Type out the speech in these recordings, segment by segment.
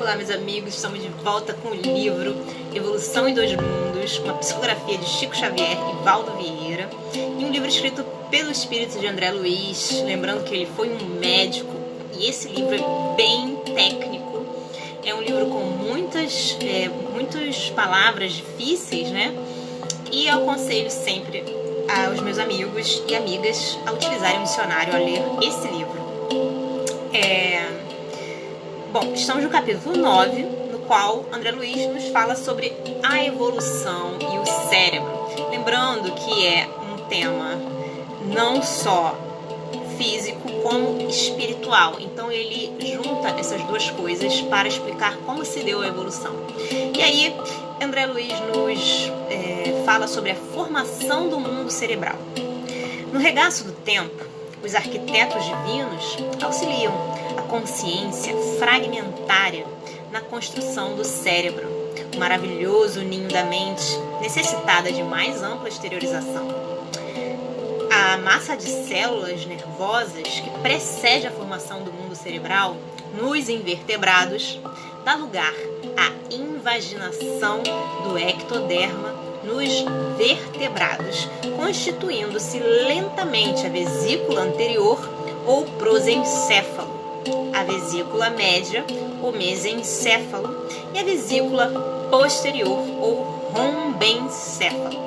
Olá, meus amigos, estamos de volta com o livro Evolução em Dois Mundos, uma psicografia de Chico Xavier e Valdo Vieira, e um livro escrito pelo espírito de André Luiz, lembrando que ele foi um médico, e esse livro é bem técnico, é um livro com muitas palavras difíceis, né? E eu aconselho sempre aos meus amigos e amigas a utilizarem o dicionário, a ler esse livro. Bom, estamos no capítulo 9, no qual André Luiz nos fala sobre a evolução e o cérebro. Lembrando que é um tema não só físico como espiritual. Então ele junta essas duas coisas para explicar como se deu a evolução. E aí André Luiz nos fala sobre a formação do mundo cerebral. No regaço do tempo, os arquitetos divinos auxiliam a consciência fragmentária na construção do cérebro, o maravilhoso ninho da mente necessitada de mais ampla exteriorização. A massa de células nervosas que precede a formação do mundo cerebral nos invertebrados dá lugar à invaginação do ectoderma nos vertebrados, constituindo-se lentamente a vesícula anterior ou prosencéfalo, a vesícula média ou mesencéfalo e a vesícula posterior ou rombencéfalo.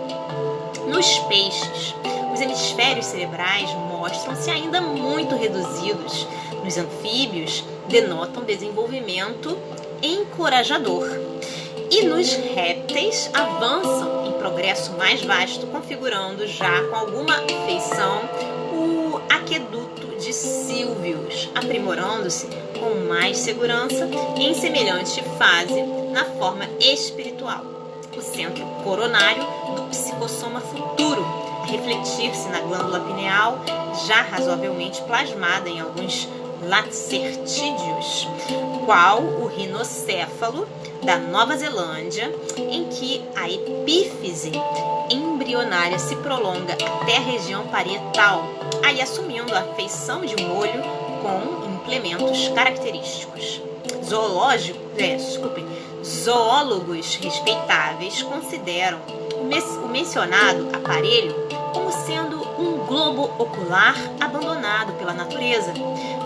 Nos peixes, os hemisférios cerebrais mostram-se ainda muito reduzidos. Nos anfíbios, denotam desenvolvimento encorajador. E nos répteis, avançam em progresso mais vasto, configurando já com alguma feição o aqueduto de Silvius, aprimorando-se com mais segurança em semelhante fase na forma espiritual. O centro coronário do psicossoma futuro, a refletir-se na glândula pineal, já razoavelmente plasmada em alguns lacertídeos, qual o rinocéfalo da Nova Zelândia, em que a epífise embrionária se prolonga até a região parietal, aí assumindo a feição de um olho com implementos característicos. Zoólogos respeitáveis consideram o mencionado aparelho como sendo um globo ocular abandonado pela natureza.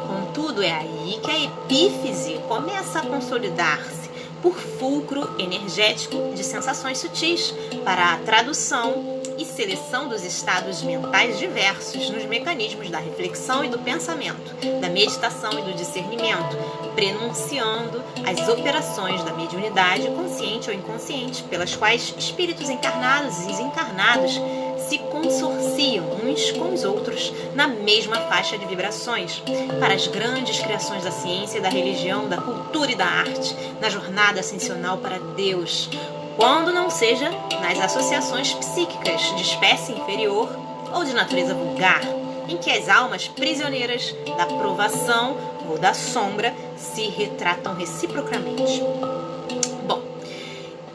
Contudo, é aí que a epífise começa a consolidar-se por fulcro energético de sensações sutis para a tradução e seleção dos estados mentais diversos nos mecanismos da reflexão e do pensamento, da meditação e do discernimento, prenunciando as operações da mediunidade consciente ou inconsciente, pelas quais espíritos encarnados e desencarnados se consorciam uns com os outros na mesma faixa de vibrações, para as grandes criações da ciência, da religião, da cultura e da arte, na jornada ascensional para Deus, quando não seja nas associações psíquicas de espécie inferior ou de natureza vulgar, em que as almas prisioneiras da provação ou da sombra se retratam reciprocamente. Bom,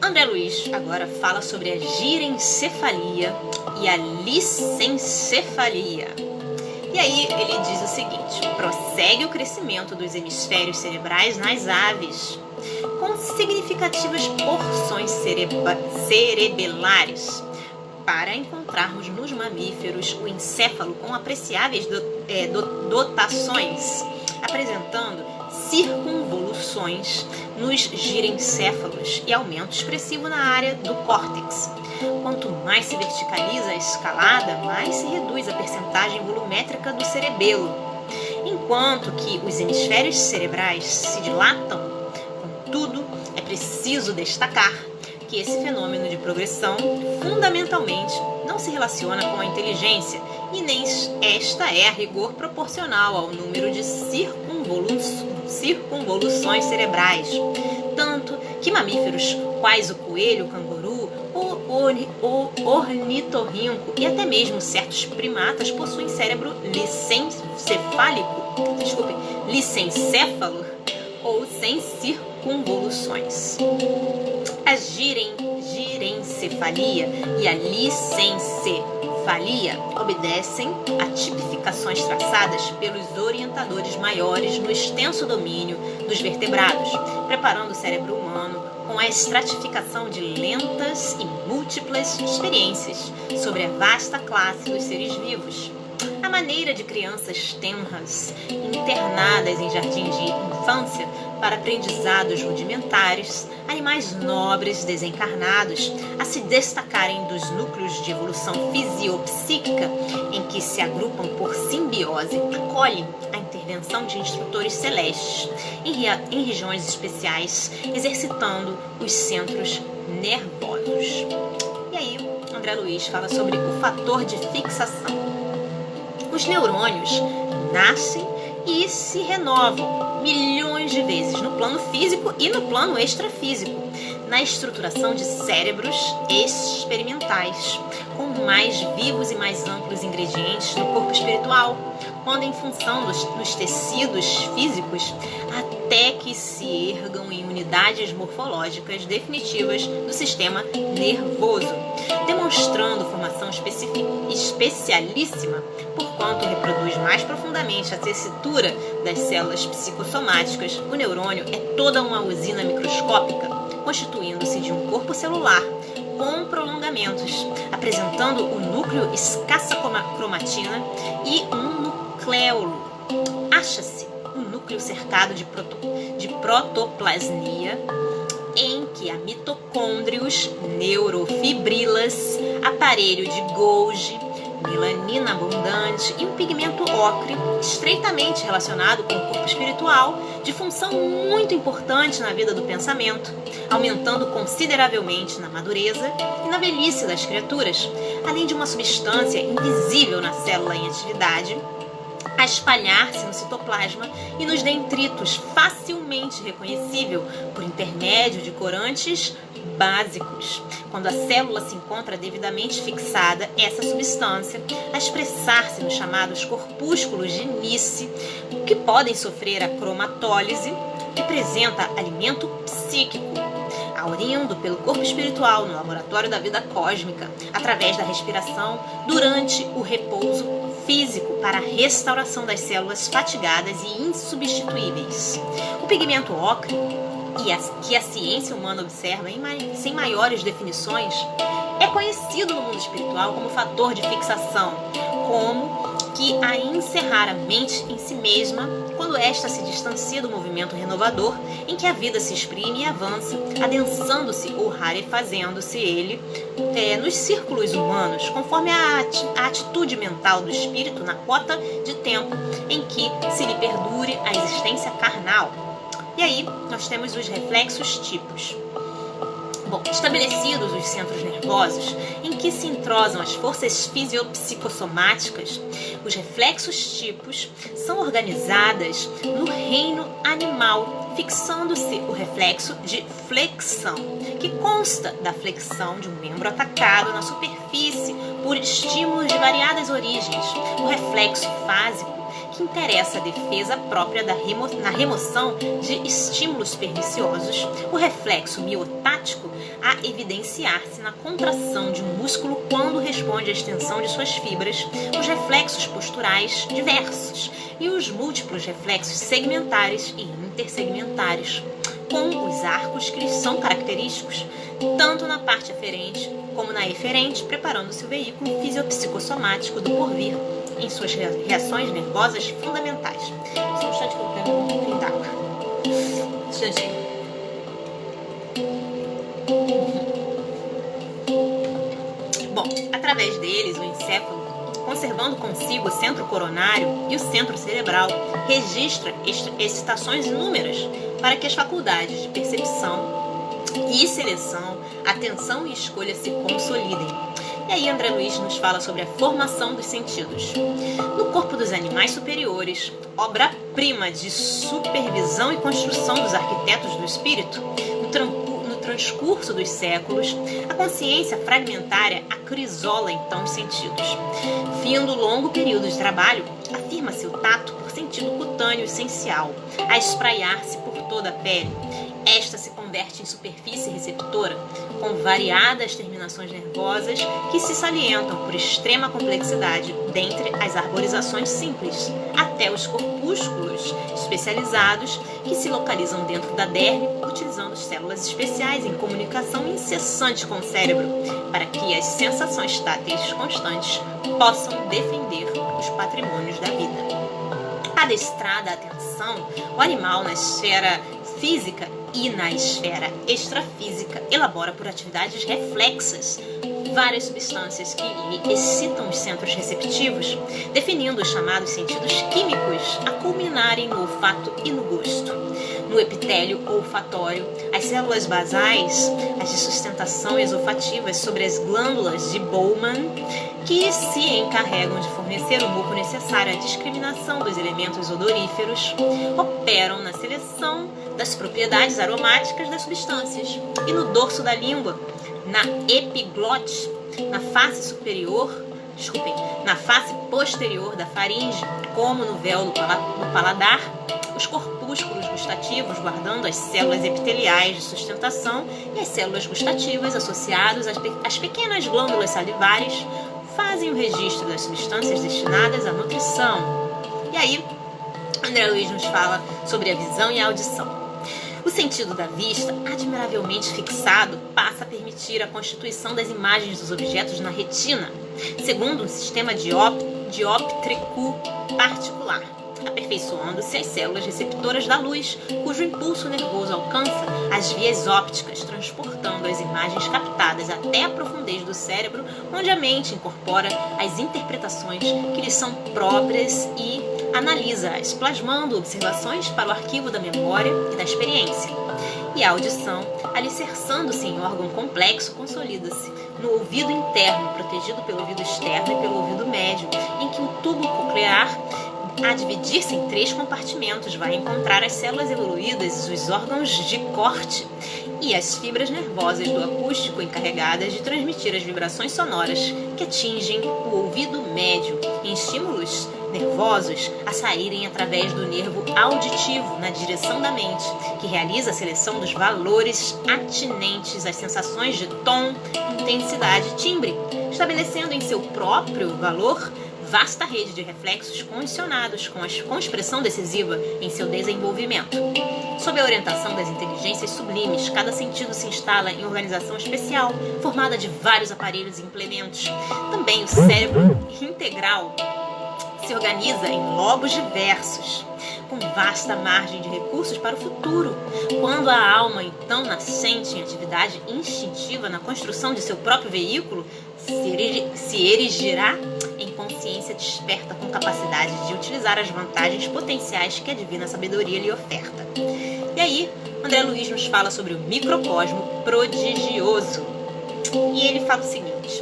André Luiz agora fala sobre a girencefalia e a licencefalia. E aí ele diz o seguinte: prossegue o crescimento dos hemisférios cerebrais nas aves, com significativas porções cerebelares, para encontrarmos nos mamíferos o encéfalo com apreciáveis dotações, apresentando circunvoluções nos girencéfalos e aumento expressivo na área do córtex. Quanto mais se verticaliza a escalada, mais se reduz a percentagem volumétrica do cerebelo, enquanto que os hemisférios cerebrais se dilatam. Contudo, é preciso destacar que esse fenômeno de progressão fundamentalmente não se relaciona com a inteligência e nem esta é a rigor proporcional ao número de circunvoluções cerebrais, tanto que mamíferos quais o coelho, o canguru, o ornitorrinco e até mesmo certos primatas possuem cérebro licencéfalo ou sem circunvoluções. A girencefalia e a licencefalia encefalia obedecem a tipificações traçadas pelos orientadores maiores no extenso domínio dos vertebrados, preparando o cérebro humano com a estratificação de lentas e múltiplas experiências sobre a vasta classe dos seres vivos. A maneira de crianças tenras, internadas em jardins de infância para aprendizados rudimentares, animais nobres desencarnados a se destacarem dos núcleos de evolução fisiopsíquica em que se agrupam por simbiose, acolhem a intervenção de instrutores celestes em regiões especiais, exercitando os centros nervosos. E aí, André Luiz fala sobre o fator de fixação. Os neurônios nascem e se renovam milhões de vezes no plano físico e no plano extrafísico, na estruturação de cérebros experimentais, com mais vivos e mais amplos ingredientes do corpo espiritual, quando em função dos tecidos físicos, até que se ergam em unidades morfológicas definitivas do sistema nervoso, demonstrando formação especialíssima, porquanto reproduz mais profundamente a tessitura das células psicossomáticas. O neurônio é toda uma usina microscópica, constituindo-se de um corpo celular com prolongamentos, apresentando o núcleo escassa cromatina e um nucleolo. Acha-se um núcleo cercado de protoplasmia, em que há mitocôndrios, neurofibrilas, aparelho de Golgi, melanina abundante e um pigmento ocre estreitamente relacionado com o corpo espiritual, de função muito importante na vida do pensamento, aumentando consideravelmente na madureza e na velhice das criaturas, além de uma substância invisível na célula em atividade, a espalhar-se no citoplasma e nos detritos, facilmente reconhecível por intermédio de corantes básicos. Quando a célula se encontra devidamente fixada, essa substância a expressar-se nos chamados corpúsculos de Nice, que podem sofrer a cromatólise, representa alimento psíquico, aurindo pelo corpo espiritual no laboratório da vida cósmica, através da respiração durante o repouso físico para a restauração das células fatigadas e insubstituíveis. O pigmento ocre, que a ciência humana observa sem maiores definições, é conhecido no mundo espiritual como fator de fixação, como que a encerrar a mente em si mesma quando esta se distancia do movimento renovador em que a vida se exprime e avança, adensando-se ou rarefazendo-se ele nos círculos humanos, conforme a atitude mental do espírito na cota de tempo em que se lhe perdure a existência carnal. E aí nós temos os reflexos tipos. Bom, estabelecidos os centros nervosos em que se entrosam as forças fisiopsicossomáticas, os reflexos tipos são organizadas no reino animal, fixando-se o reflexo de flexão, que consta da flexão de um membro atacado na superfície por estímulos de variadas origens, o reflexo fásico, que interessa a defesa própria na remoção de estímulos perniciosos, o reflexo miotático a evidenciar-se na contração de um músculo quando responde à extensão de suas fibras, os reflexos posturais diversos e os múltiplos reflexos segmentares e intersegmentares, com os arcos que lhes são característicos, tanto na parte aferente como na eferente, preparando-se o veículo fisiopsicossomático do porvir em suas reações nervosas fundamentais. Só um instante que eu pego um pouquinho d'água. Instantinho. Bom, através deles, o encéfalo, conservando consigo o centro coronário e o centro cerebral, registra excitações inúmeras para que as faculdades de percepção e seleção, atenção e escolha se consolidem. E aí André Luiz nos fala sobre a formação dos sentidos. No corpo dos animais superiores, obra-prima de supervisão e construção dos arquitetos do espírito, no transcurso dos séculos, a consciência fragmentária acrisola então os sentidos. Findo longo período de trabalho, afirma-se o tato por sentido cutâneo essencial, a espraiar-se por toda a pele. Esta se converte em superfície receptora, com variadas terminações nervosas que se salientam por extrema complexidade, dentre as arborizações simples, até os corpúsculos especializados que se localizam dentro da derme, utilizando células especiais em comunicação incessante com o cérebro, para que as sensações táteis constantes possam defender os patrimônios da vida. Adestrada a atenção, o animal na esfera física e na esfera extrafísica elabora por atividades reflexas várias substâncias que lhe excitam os centros receptivos, definindo os chamados sentidos químicos a culminarem no olfato e no gosto. No epitélio olfatório, as células basais, as de sustentação exolfativas sobre as glândulas de Bowman, que se encarregam de fornecer o muco necessário à discriminação dos elementos odoríferos, operam na seleção das propriedades aromáticas das substâncias. E no dorso da língua, na epiglote, na face posterior da faringe, como no véu do paladar, os corpúsculos gustativos, guardando as células epiteliais de sustentação e as células gustativas associadas às pequenas glândulas salivares, fazem o registro das substâncias destinadas à nutrição. E aí, André Luiz nos fala sobre a visão e a audição. O sentido da vista, admiravelmente fixado, passa a permitir a constituição das imagens dos objetos na retina, segundo um sistema dióptrico particular, aperfeiçoando-se as células receptoras da luz, cujo impulso nervoso alcança as vias ópticas, transportando as imagens captadas até a profundez do cérebro, onde a mente incorpora as interpretações que lhe são próprias e analisa-as, plasmando observações para o arquivo da memória e da experiência. E a audição, alicerçando-se em órgão complexo, consolida-se no ouvido interno, protegido pelo ouvido externo e pelo ouvido médio, em que o tubo coclear, a dividir-se em 3 compartimentos, vai encontrar as células evoluídas, os órgãos de corte e as fibras nervosas do acústico encarregadas de transmitir as vibrações sonoras que atingem o ouvido médio em estímulos nervosos a saírem através do nervo auditivo na direção da mente, que realiza a seleção dos valores atinentes às sensações de tom, intensidade e timbre, estabelecendo em seu próprio valor vasta rede de reflexos condicionados com expressão decisiva em seu desenvolvimento. Sob a orientação das inteligências sublimes, cada sentido se instala em organização especial, formada de vários aparelhos e implementos. Também o cérebro integral se organiza em lobos diversos, com vasta margem de recursos para o futuro. Quando a alma, então nascente em atividade instintiva na construção de seu próprio veículo, se erigirá em consciência desperta com capacidade de utilizar as vantagens potenciais que a divina sabedoria lhe oferta. E aí, André Luiz nos fala sobre o microcosmo prodigioso. E ele fala o seguinte: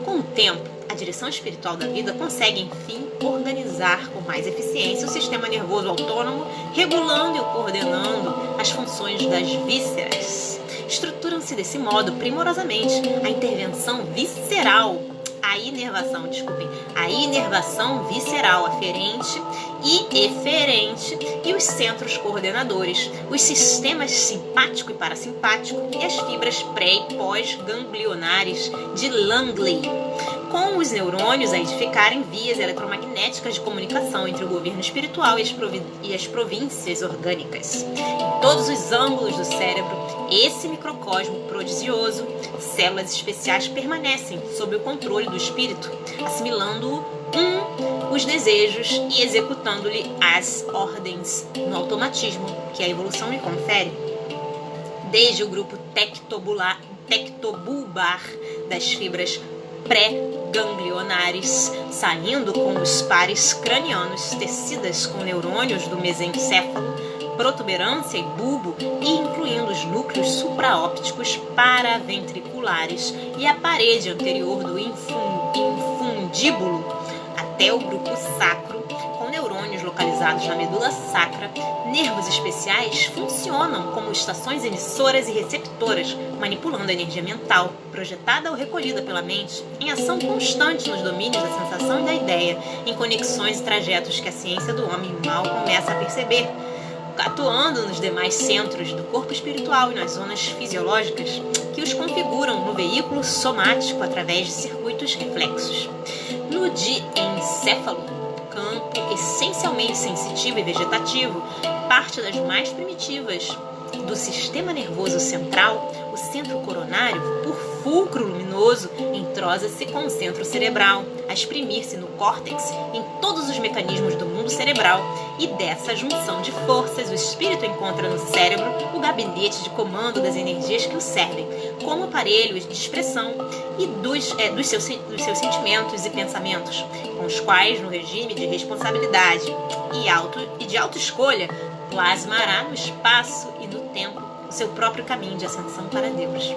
com o tempo, a direção espiritual da vida consegue, enfim, organizar com mais eficiência o sistema nervoso autônomo, regulando e coordenando as funções das vísceras. Estruturam-se desse modo, primorosamente, a inervação visceral aferente e eferente e os centros coordenadores, os sistemas simpático e parasimpático e as fibras pré- e pós-ganglionares de Langley, com os neurônios a edificarem vias eletromagnéticas de comunicação entre o governo espiritual e as províncias orgânicas. Em todos os ângulos do cérebro, esse microcosmo prodigioso, células especiais permanecem sob o controle do espírito, assimilando os desejos e executando-lhe as ordens no automatismo que a evolução lhe confere. Desde o grupo tectobulbar das fibras pré-ganglionares, saindo com os pares cranianos tecidas com neurônios do mesencéfalo, protuberância e bulbo, e incluindo os núcleos supraópticos paraventriculares e a parede anterior do infundíbulo, até o grupo sacro, com neurônios localizados na medula sacra. Nervos especiais funcionam como estações emissoras e receptoras, manipulando a energia mental, projetada ou recolhida pela mente, em ação constante nos domínios da sensação e da ideia, em conexões e trajetos que a ciência do homem mal começa a perceber. O atuando nos demais centros do corpo espiritual e nas zonas fisiológicas que os configuram no veículo somático através de circuitos reflexos. No diencéfalo, campo essencialmente sensitivo e vegetativo, parte das mais primitivas do sistema nervoso central, o centro coronário, por fulcro luminoso, entrosa-se com o centro cerebral, a exprimir-se no córtex em todos os mecanismos do mundo cerebral, e dessa junção de forças o espírito encontra no cérebro o gabinete de comando das energias que o servem, como aparelho de expressão e dos seus sentimentos e pensamentos, com os quais, no regime de responsabilidade e de autoescolha, plasmará no espaço e no tempo o seu próprio caminho de ascensão para Deus.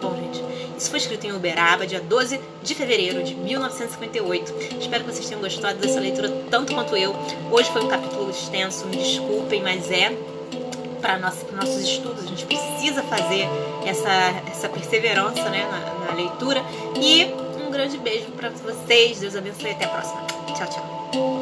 Bom, gente, isso foi escrito em Uberaba, dia 12 de fevereiro de 1958. Espero que vocês tenham gostado dessa leitura tanto quanto eu. Hoje foi um capítulo extenso, me desculpem, mas para nossos estudos. A gente precisa fazer essa perseverança, né, na leitura. E um grande beijo para vocês. Deus abençoe e até a próxima. Tchau, tchau.